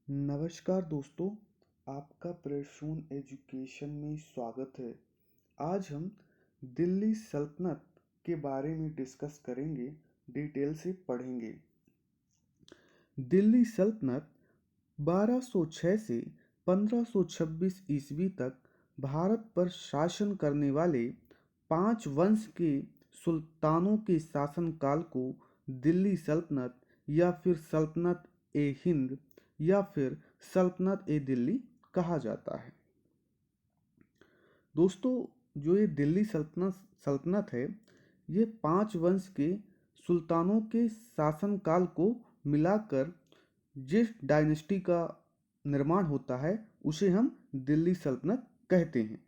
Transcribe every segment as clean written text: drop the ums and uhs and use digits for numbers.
नमस्कार दोस्तों, आपका प्रसून एजुकेशन में स्वागत है। आज हम दिल्ली सल्तनत के बारे में डिस्कस करेंगे, डिटेल से पढ़ेंगे। दिल्ली सल्तनत 1206 से 1526 ईस्वी तक भारत पर शासन करने वाले 5 वंश के सुल्तानों के शासनकाल को दिल्ली सल्तनत या फिर सल्तनत ए हिंद या फिर सल्तनत ए दिल्ली कहा जाता है। दोस्तों, जो ये दिल्ली सल्तनत सल्तनत है, ये 5 वंश के सुल्तानों के शासनकाल को मिलाकर जिस डायनेस्टी का निर्माण होता है उसे हम दिल्ली सल्तनत कहते हैं।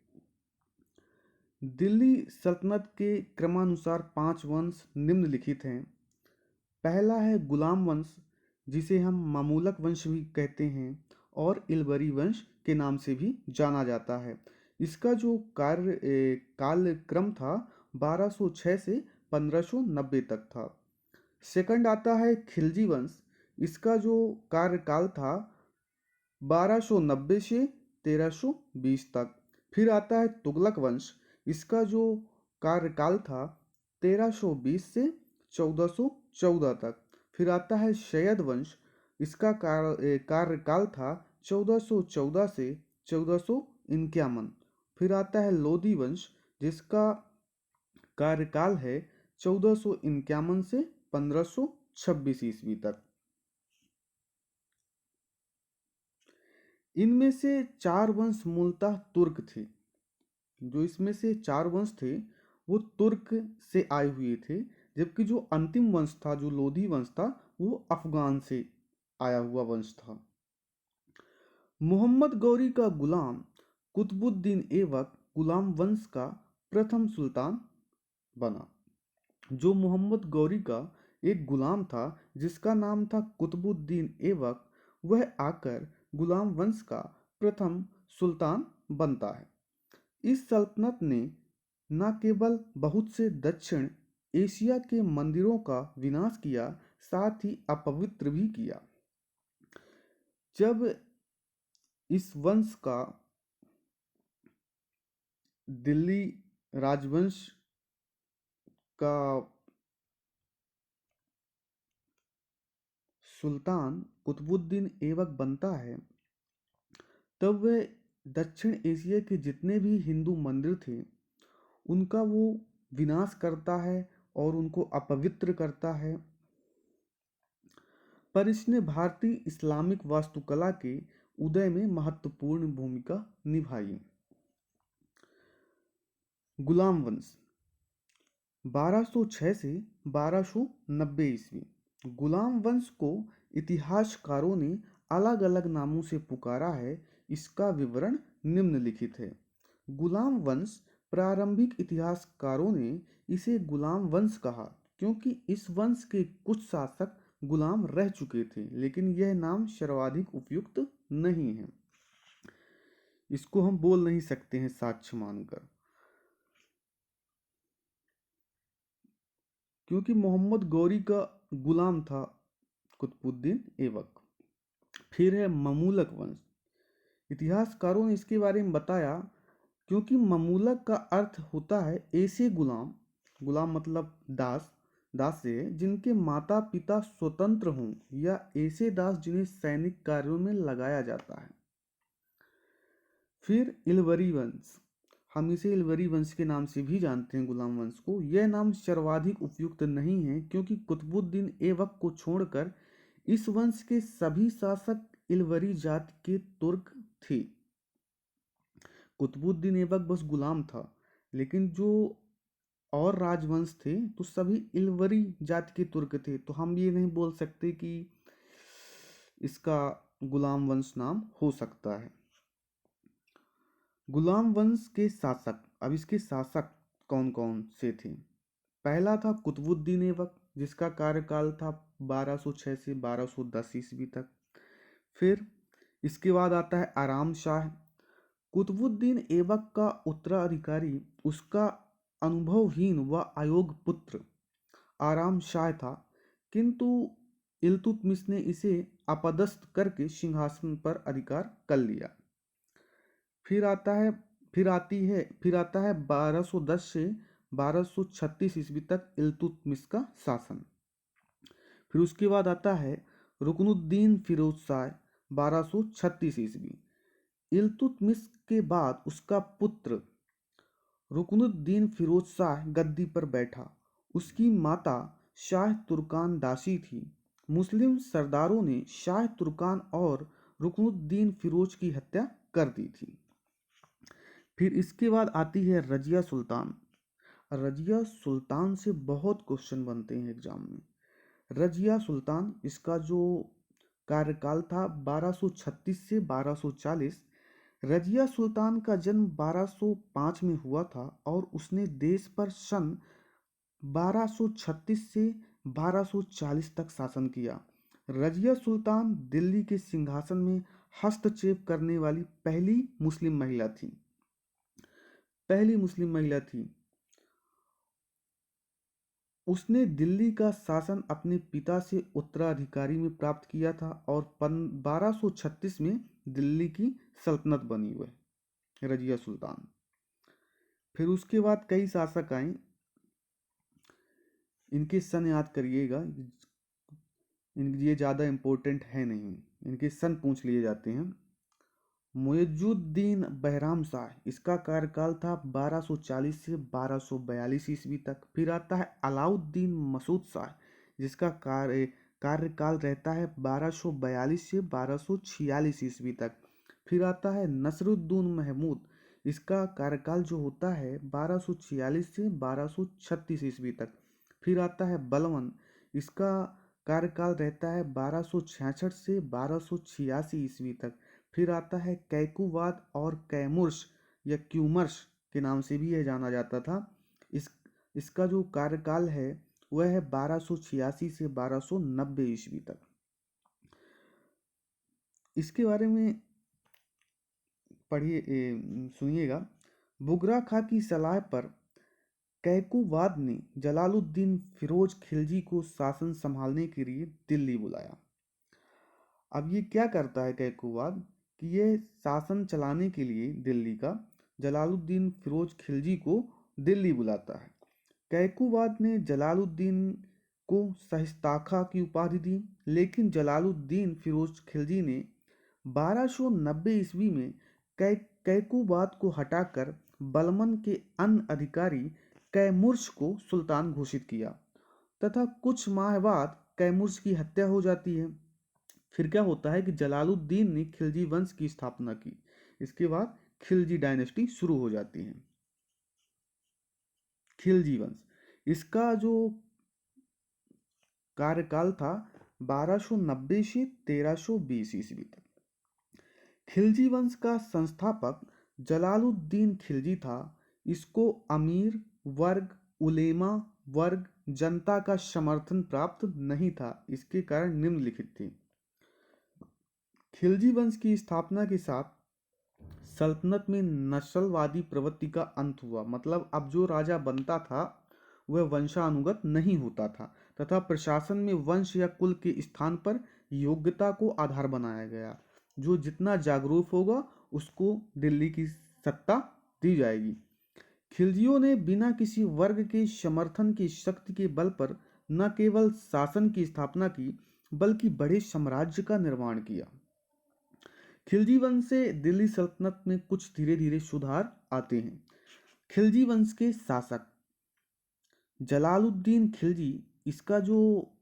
दिल्ली सल्तनत के क्रमानुसार 5 वंश निम्नलिखित हैं। पहला है गुलाम वंश, जिसे हम मामूलक वंश भी कहते हैं और इलबरी वंश के नाम से भी जाना जाता है। इसका जो कालक्रम था 1206 से 1590 तक था। सेकंड आता है खिलजी वंश। इसका जो कार्यकाल था 1290 से 1320 तक। फिर आता है तुगलक वंश। इसका जो कार्यकाल था 1320 से 1414 तक। फिर आता है सैयद वंश। इसका कार्यकाल था 1414 से 1451। फिर आता है लोधी वंश, जिसका कार्यकाल है 1451 से 1526 ईस्वी तक। इनमें से 4 वंश मूलतः तुर्क थे। जो इसमें से 4 वंश थे वो तुर्क से आए हुए थे, जबकि जो अंतिम वंश था, जो लोधी वंश था, वो अफगान से आया हुआ वंश था। मोहम्मद गौरी का गुलाम कुतुबुद्दीन ऐबक गुलाम वंश का प्रथम सुल्तान बना। जो मोहम्मद गौरी का एक गुलाम था जिसका नाम था कुतुबुद्दीन ऐबक, वह आकर गुलाम वंश का प्रथम सुल्तान बनता है। इस सल्तनत ने न केवल बहुत से दक्षिण एशिया के मंदिरों का विनाश किया, साथ ही अपवित्र भी किया। जब इस वंश का दिल्ली राजवंश का सुल्तान कुतुबुद्दीन ऐबक बनता है, तब वह दक्षिण एशिया के जितने भी हिंदू मंदिर थे उनका वो विनाश करता है और उनको अपवित्र करता है। पर इसने भारतीय इस्लामिक वास्तुकला के उदय में महत्वपूर्ण भूमिका निभाई। गुलाम वंश 1206 से 1290 ईस्वी। गुलाम वंश को इतिहासकारों ने अलग अलग नामों से पुकारा है। इसका विवरण निम्नलिखित है। गुलाम वंश, प्रारंभिक इतिहासकारों ने इसे गुलाम वंश कहा क्योंकि इस वंश के कुछ शासक गुलाम रह चुके थे, लेकिन यह नाम सर्वाधिक उपयुक्त नहीं है। इसको हम बोल नहीं सकते हैं साक्ष्य मानकर, क्योंकि मोहम्मद गौरी का गुलाम था कुतुबुद्दीन ऐबक। फिर है ममूलक वंश। इतिहासकारों ने इसके बारे में बताया क्योंकि ममूलक का अर्थ होता है ऐसे गुलाम, गुलाम मतलब दास, दास से जिनके माता पिता स्वतंत्र हों, या ऐसे दास जिन्हें सैनिक कार्यों में लगाया जाता है। फिर इलवरी वंश, हम इसे इलवरी वंश के नाम से भी जानते हैं गुलाम वंश को। यह नाम सर्वाधिक उपयुक्त नहीं है क्योंकि कुतुबुद्दीन ऐबक को छोड़कर इस वंश के सभी शासक इलवरी जाति के तुर्क थे। कुतुबुद्दीन ऐबक बस गुलाम था, लेकिन जो और राजवंश थे तो सभी इलवरी जाति के तुर्क थे। तो हम ये नहीं बोल सकते कि इसका गुलाम वंश नाम हो सकता है। गुलाम वंश के शासक, अब इसके शासक कौन कौन से थे। पहला था कुतुबुद्दीन ऐबक, जिसका कार्यकाल था 1206 से 1210 ईस्वी तक। फिर इसके बाद आता है आराम शाह। कुतुबुद्दीन ऐबक का उत्तराधिकारी उसका अनुभवहीन व अयोग्य पुत्र आराम शाह था, किंतु इल्तुतमिश ने इसे अपदस्थ करके सिंहासन पर अधिकार कर लिया। फिर आता है फिर आता है 1210 से 1236 ईस्वी तक इल्तुतमिश का शासन। फिर उसके बाद आता है रुकनुद्दीन फिरोज शाह 1236 ईस्वी। इल्तुतमिश के बाद उसका पुत्र रुकनुद्दीन फिरोज शाह गद्दी पर बैठा। उसकी माता शाह तुर्कान दासी थी। मुस्लिम सरदारों ने शाह तुर्कान और रुकनुद्दीन फिरोज की हत्या कर दी थी। फिर इसके बाद आती है रजिया सुल्तान। रजिया सुल्तान से बहुत क्वेश्चन बनते हैं एग्जाम में। रजिया सुल्तान, इसका जो कार्यकाल था 1236 से 1240। रजिया सुल्तान का जन्म 1205 में हुआ था और उसने देश पर सन 1236 से 1240 तक शासन किया। रजिया सुल्तान दिल्ली के सिंहासन में हस्तक्षेप करने वाली पहली मुस्लिम महिला थी। उसने दिल्ली का शासन अपने पिता से उत्तराधिकारी में प्राप्त किया था और 1236 में दिल्ली की सल्तनत बनी हुई रजिया सुल्तान। फिर उसके बाद कई शासक आए, इनके सन याद करिएगा, ये ज़्यादा इम्पोर्टेंट है नहीं, इनके सन पूछ लिए जाते हैं। मुइजुद्दीन बहराम शाह, इसका कार्यकाल था 1240 से 1242 ईस्वी तक। फिर आता है अलाउद्दीन मसूद शाह, जिसका कार्यकाल रहता है 1242 से 1246 ईस्वी तक। फिर आता है नसरुद्दीन महमूद, इसका कार्यकाल जो होता है 1246 से 1236 ईस्वी तक। फिर आता है बलवन, इसका कार्यकाल रहता है 1266 से 1286 ईस्वी तक। फिर आता है कैकुवाद और कैमुर्श या क्यूमर्श के नाम से भी यह जाना जाता था। इसका जो कार्यकाल है वह है 1286 से 1290 ईस्वी तक। इसके बारे में पढ़िए, सुनिएगा। बुगरा खां की सलाह पर कैकुवाद ने जलालुद्दीन फिरोज खिलजी को शासन संभालने के लिए दिल्ली बुलाया। अब ये क्या करता है कैकुवाद कि ये शासन चलाने के लिए दिल्ली का जलालुद्दीन फिरोज खिलजी को दिल्ली बुलाता है। कैकुवाद ने जलालुद्दीन को सहिस्ताखा की उपाधि दी, लेकिन जलालुद्दीन फिरोज खिलजी ने 1290 ईस्वी में कैकुबाद को हटाकर बलमन के अन्य अधिकारी कैमुर्श को सुल्तान घोषित किया तथा कुछ माह बाद कैमुर्श की हत्या हो जाती है। फिर क्या होता है कि जलालुद्दीन ने खिलजी वंश की स्थापना की। इसके बाद खिलजी डायनेस्टी शुरू हो जाती है। खिलजी वंश, इसका जो कार्यकाल था 1290 से 1320 ईस्वी तक। खिलजी वंश का संस्थापक जलालुद्दीन खिलजी था। इसको अमीर वर्ग, उलेमा वर्ग, जनता का समर्थन प्राप्त नहीं था। इसके कारण निम्नलिखित थे। खिलजी वंश की स्थापना के साथ सल्तनत में नस्लवादी प्रवृत्ति का अंत हुआ। मतलब अब जो राजा बनता था वह वंशानुगत नहीं होता था तथा प्रशासन में वंश या कुल के स्थान पर योग्यता को आधार बनाया गया। जो जितना जागरूक होगा उसको दिल्ली की सत्ता दी जाएगी। खिलजियों ने बिना किसी वर्ग के समर्थन की शक्ति के बल पर न केवल शासन की स्थापना की बल्कि बड़े साम्राज्य का निर्माण किया। खिलजी वंश से दिल्ली सल्तनत में कुछ धीरे धीरे सुधार आते हैं। खिलजी वंश के शासक जलालुद्दीन खिलजी, इसका जो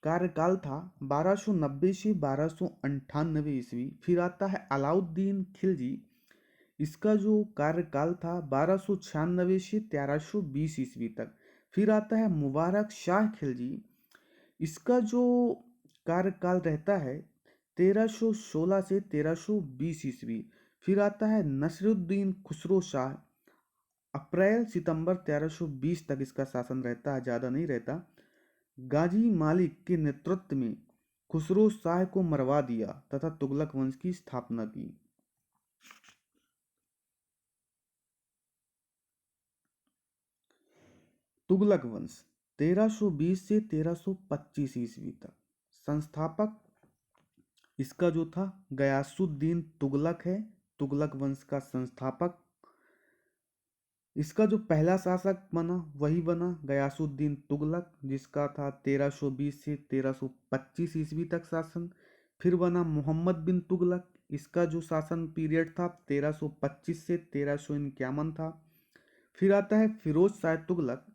कार्यकाल था 1290 से 1298 ईस्वी। फिर आता है अलाउद्दीन खिलजी, इसका जो कार्यकाल था 1296 से 1320 ईस्वी तक। फिर आता है मुबारक शाह खिलजी, इसका जो कार्यकाल रहता है 1316 से 1320 ईस्वी। फिर आता है नसरुद्दीन खुसरो शाह, अप्रैल सितंबर 1320 तक इसका शासन रहता है, ज़्यादा नहीं रहता। गाजी मालिक के नेतृत्व में खुसरो शाह को मरवा दिया तथा तुगलक वंश की स्थापना की। तुगलक वंश 1320 से 1325 ईस्वी तक संस्थापक इसका जो था गयासुद्दीन तुगलक है, तुगलक वंश का संस्थापक। इसका जो पहला शासक बना वही बना गयासुद्दीन तुगलक, जिसका था 1320 से 1325 ईस्वी तक शासन। फिर बना मोहम्मद बिन तुगलक, इसका जो शासन पीरियड था 1325 से 1351 था। फिर आता है फिरोज शाह तुगलक,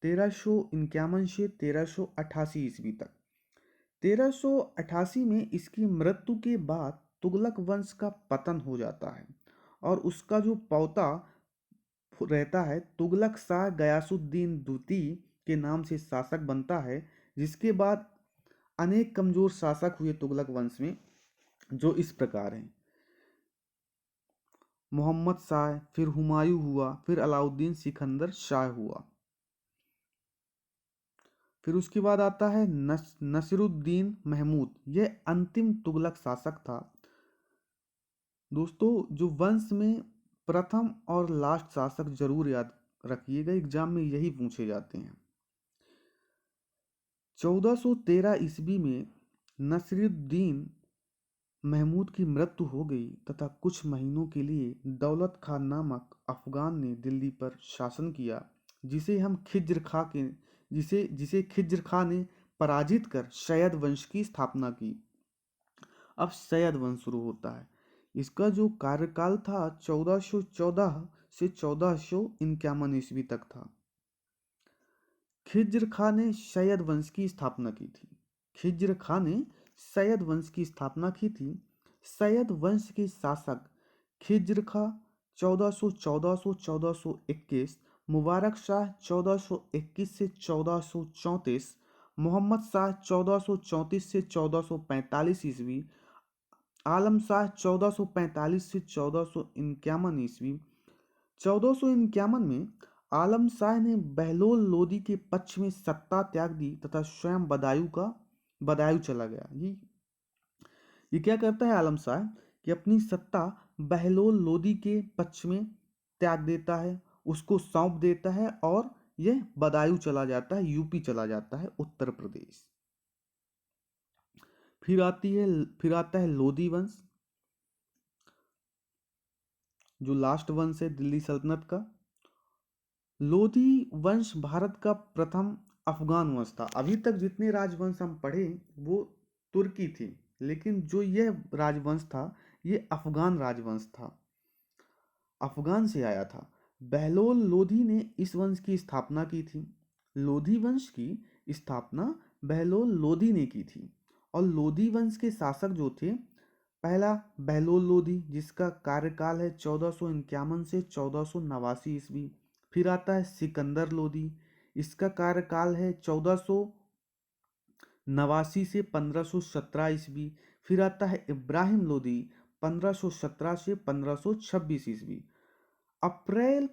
1351 से 1388 ईस्वी तक। 1388 में इसकी मृत्यु के बाद तुगलक वंश का पतन हो जाता है और उसका जो पौता रहता है तुगलक शाह गयासुद्दीन द्वितीय के नाम से शासक बनता है, जिसके बाद अनेक कमजोर शासक हुए तुगलक वंश में, जो इस प्रकार हैं। मोहम्मद शाह, फिर हुमायूं हुआ, फिर अलाउद्दीन सिकंदर शाह हुआ। फिर उसके बाद आता है नसीरुद्दीन महमूद, यह अंतिम तुगलक शासक था। दोस्तों, जो वंश में प्रथम और लास्ट शासक जरूर याद रखिएगा, एग्जाम में यही पूछे जाते हैं। 1413 ईस्वी में नसीरुद्दीन महमूद की मृत्यु हो गई तथा कुछ महीनों के लिए दौलत खान नामक अफगान ने दिल्ली पर शासन किया, जिसे हम खिज्र खां के जिसे खिज्र खां ने पराजित कर सैयद वंश की स्थापना की। अब सैयद वंश शुरू होता है। इसका जो कार्यकाल था 1414 से 1451 ईस्वी तक था। खिज्र खां ने सैयद वंश की स्थापना की थी। खिज्र खां ने सैयद वंश की स्थापना की थी। सैयद वंश के शासक खिज्र खां 1414 से 1421, मुबारक शाह 1421 से 1434, मोहम्मद शाह 1434 से 1445 ईस्वी, आलम शाह 1445 से 1451 ईस्वी। 1451 में आलम शाह ने बहलोल लोदी के पक्ष में सत्ता त्याग दी तथा स्वयं बदायूं चला गया। ये क्या करता है आलम शाह कि अपनी सत्ता बहलोल लोदी के पक्ष में त्याग देता है, उसको सौंप देता है और यह बदायूं चला जाता है, यूपी चला जाता है, उत्तर प्रदेश। फिर आता है लोदी वंश, जो लास्ट वंश है दिल्ली सल्तनत का। लोधी वंश भारत का प्रथम अफगान वंश था। अभी तक जितने राजवंश हम पढ़े वो तुर्की थी, लेकिन जो यह राजवंश था ये अफगान राजवंश था, अफगान से आया था। बहलोल लोधी ने इस वंश की स्थापना की थी। लोधी वंश की स्थापना बहलोल लोधी ने की थी और लोधी वंश के शासक जो थे, पहला बहलोल लोधी, जिसका कार्यकाल है 1451 से 1489 ईस्वी। फिर आता है सिकंदर लोधी, इसका कार्यकाल है 1489 से 1517 ईस्वी। फिर आता है इब्राहिम लोधी, 1517 से 1526 ईस्वी। अप्रैल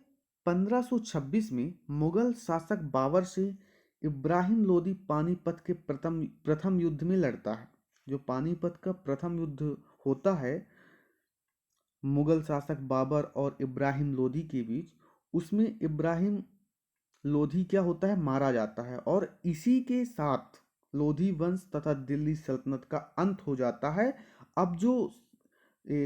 1526 में मुगल शासक बाबर से इब्राहिम लोदी पानीपत के प्रथम युद्ध में लड़ता है। जो पानीपत का प्रथम युद्ध होता है मुगल शासक बाबर और इब्राहिम लोदी के बीच, उसमें इब्राहिम लोधी क्या होता है, मारा जाता है और इसी के साथ लोधी वंश तथा दिल्ली सल्तनत का अंत हो जाता है। अब जो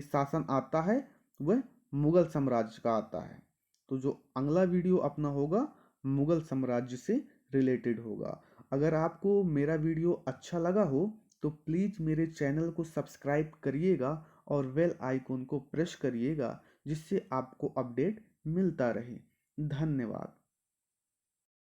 शासन आता है वह मुगल साम्राज्य का आता है। तो जो अगला वीडियो अपना होगा मुगल साम्राज्य से रिलेटेड होगा। अगर आपको मेरा वीडियो अच्छा लगा हो तो प्लीज़ मेरे चैनल को सब्सक्राइब करिएगा और बेल आइकन को प्रेस करिएगा, जिससे आपको अपडेट मिलता रहे। धन्यवाद।